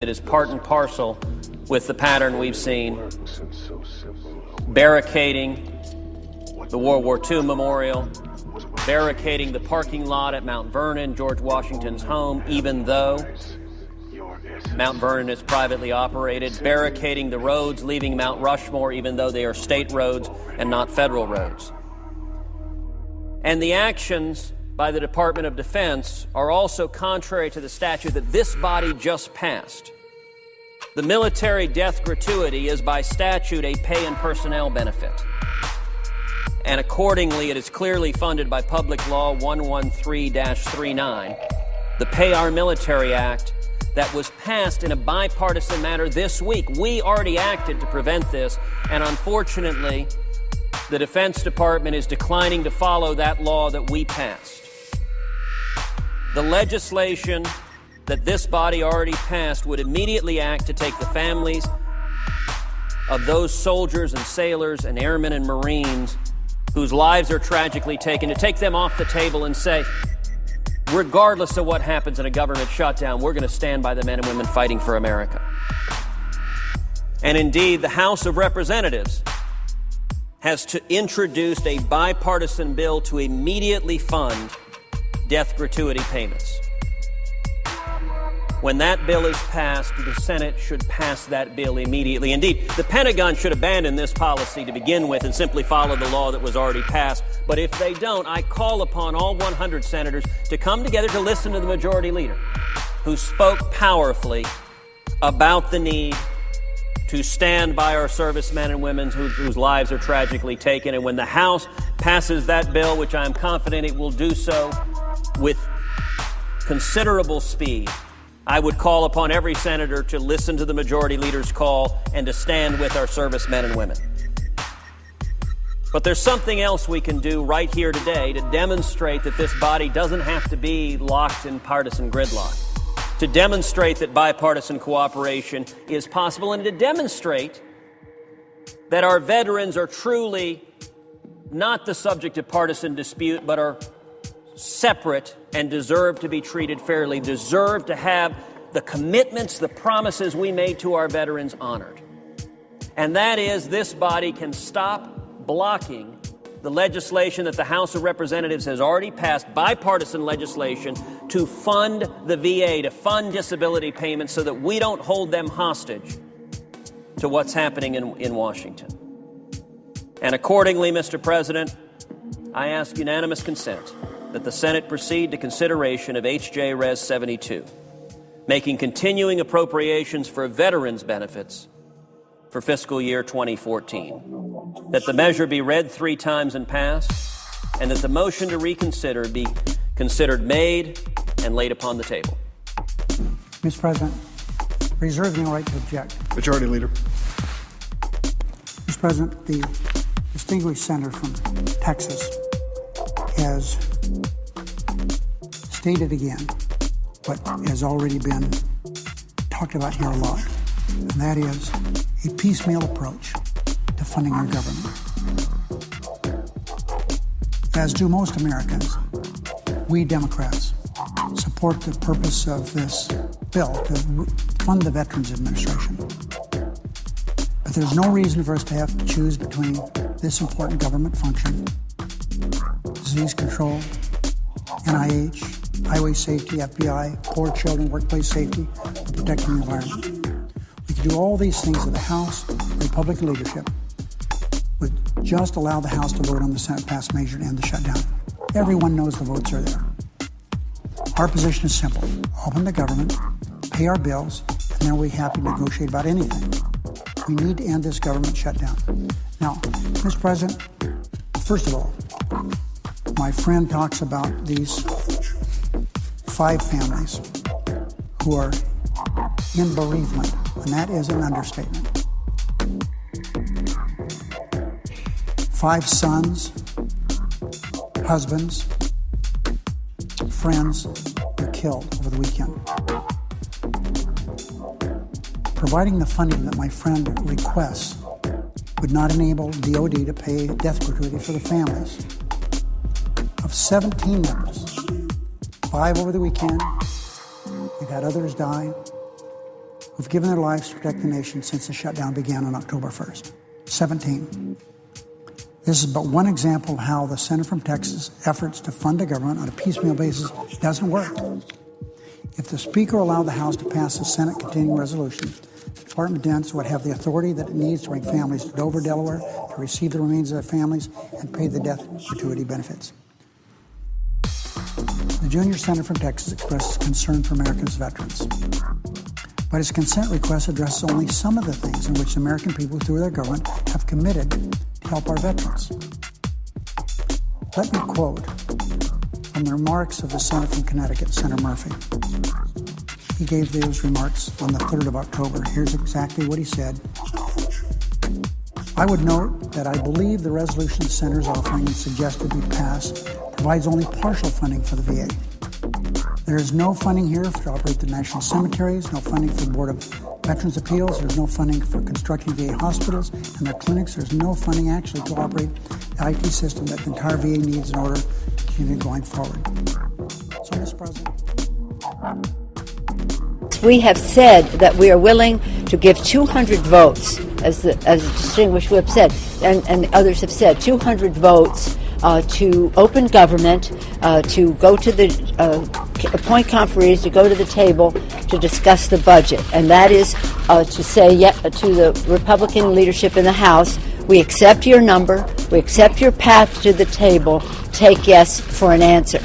that is part and parcel with the pattern we've seen: barricading the World War II memorial, barricading the parking lot at Mount Vernon, George Washington's home, even though Mount Vernon is privately operated, barricading the roads leaving Mount Rushmore, even though they are state roads and not federal roads. And the actions by the Department of Defense are also contrary to the statute that this body just passed. The military death gratuity is by statute a pay and personnel benefit. And accordingly, it is clearly funded by Public Law 113-39, the Pay Our Military Act, that was passed in a bipartisan manner this week. We already acted to prevent this, and unfortunately, the Defense Department is declining to follow that law that we passed. The legislation that this body already passed would immediately act to take the families of those soldiers and sailors and airmen and Marines whose lives are tragically taken, to take them off the table and say, regardless of what happens in a government shutdown, we're going to stand by the men and women fighting for America. And indeed, the House of Representatives has introduced a bipartisan bill to immediately fund death gratuity payments. When that bill is passed, the Senate should pass that bill immediately. Indeed, the Pentagon should abandon this policy to begin with and simply follow the law that was already passed. But if they don't, I call upon all 100 senators to come together to listen to the Majority Leader, who spoke powerfully about the need to stand by our servicemen and women whose lives are tragically taken. And when the House passes that bill, which I am confident it will do so with considerable speed, I would call upon every senator to listen to the Majority Leader's call and to stand with our servicemen and women. But there's something else we can do right here today to demonstrate that this body doesn't have to be locked in partisan gridlock, to demonstrate that bipartisan cooperation is possible, and to demonstrate that our veterans are truly not the subject of partisan dispute, but are separate and deserve to be treated fairly, deserve to have the commitments, the promises we made to our veterans honored. And that is, this body can stop blocking the legislation that the House of Representatives has already passed, bipartisan legislation, to fund the VA, to fund disability payments so that we don't hold them hostage to what's happening in Washington. And accordingly, Mr. President, I ask unanimous consent that the Senate proceed to consideration of H.J. Res. 72, making continuing appropriations for veterans' benefits for fiscal year 2014, that the measure be read 3 times and passed, and that the motion to reconsider be considered made and laid upon the table. Mr. President, reserving the right to object. Majority Leader. Mr. President, the distinguished senator from Texas has stated again what has already been talked about here a lot, and that is a piecemeal approach to funding our government. As do most Americans, we Democrats support the purpose of this bill to fund the Veterans Administration. But there's no reason for us to have to choose between this important government function, disease control, NIH, highway safety, FBI, poor children, workplace safety, and protecting the environment. We could do all these things if the House, Republican leadership, would just allow the House to vote on the Senate-passed measure to end the shutdown. Everyone knows the votes are there. Our position is simple. Open the government, pay our bills, and then we'll be happy to negotiate about anything. We need to end this government shutdown. Now, Mr. President, first of all, my friend talks about these 5 families who are in bereavement, and that is an understatement. 5 sons, husbands, friends were killed over the weekend. Providing the funding that my friend requests would not enable DOD to pay death gratuity for the families of 17 members, 5 over the weekend. We've had others die. who've given their lives to protect the nation since the shutdown began on October 1st. 17. This is but one example of how the Senator from Texas' efforts to fund the government on a piecemeal basis doesn't work. If the Speaker allowed the House to pass a Senate continuing resolution, the Department of Defense would have the authority that it needs to bring families to Dover, Delaware, to receive the remains of their families and pay the death gratuity benefits. The junior senator from Texas expresses concern for America's veterans. But his consent request addresses only some of the things in which the American people, through their government, have committed to help our veterans. Let me quote from the remarks of the senator from Connecticut, Senator Murphy. He gave those remarks on the 3rd of October. Here's exactly what he said. I would note that I believe the resolution the Senator is offering and suggested be passed provides only partial funding for the VA. There is no funding here to operate the national cemeteries, no funding for the Board of Veterans Appeals, there's no funding for constructing VA hospitals and their clinics, there's no funding actually to operate the IT system that the entire VA needs in order to continue going forward. So, Mr. President. We have said that we are willing to give 200 votes, as the distinguished whip said, and others have said, 200 votes to open government, to go to the appoint conferees, to go to the table to discuss the budget. And that is to say to the Republican leadership in the House, we accept your number, we accept your path to the table, take yes for an answer.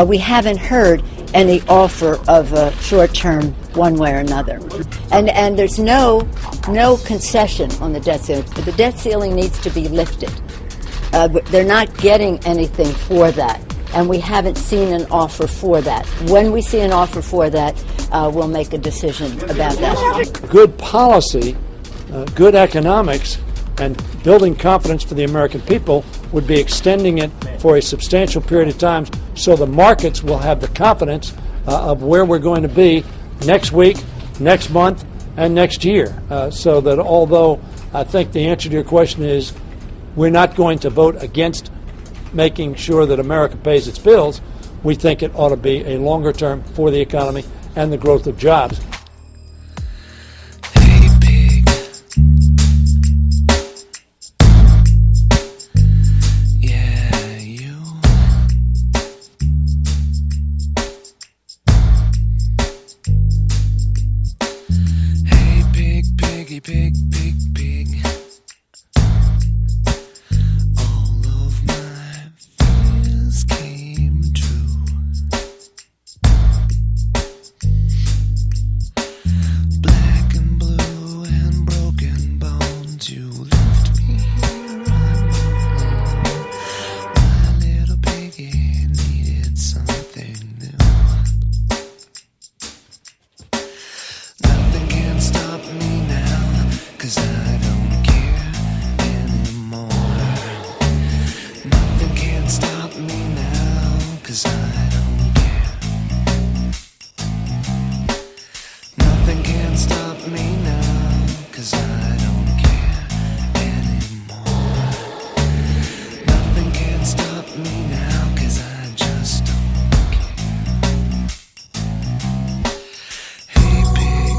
We haven't heard any offer of a short-term one way or another. And there's no concession on the debt ceiling. The debt ceiling needs to be lifted. They're not getting anything for that, and we haven't seen an offer for that. When we see an offer for that, we'll make a decision about that. Good policy, good economics, and building confidence for the American people would be extending it for a substantial period of time so the markets will have the confidence of where we're going to be next week, next month, and next year. So that although I think the answer to your question is we're not going to vote against making sure that America pays its bills, we think it ought to be a longer term for the economy and the growth of jobs. Hey, pig. Yeah, you. Hey, pig, piggy, pig, pig, pig. All of my fears came true. Black and blue and broken bones, you left me here alone. My little piggy needed something new. Nothing can stop me now, 'cause I don't care anymore. Nothing can stop me now, 'cause I don't care. Nothing can stop me now, 'cause I don't care anymore. Nothing can stop me now, 'cause I just don't care. Hey, pig.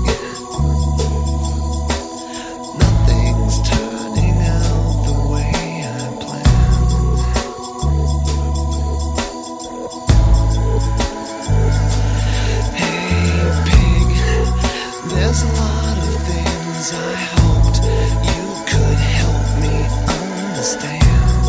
Nothing's turning out the way I planned. Hey, pig. There's a lot of things I hoped you could help me understand.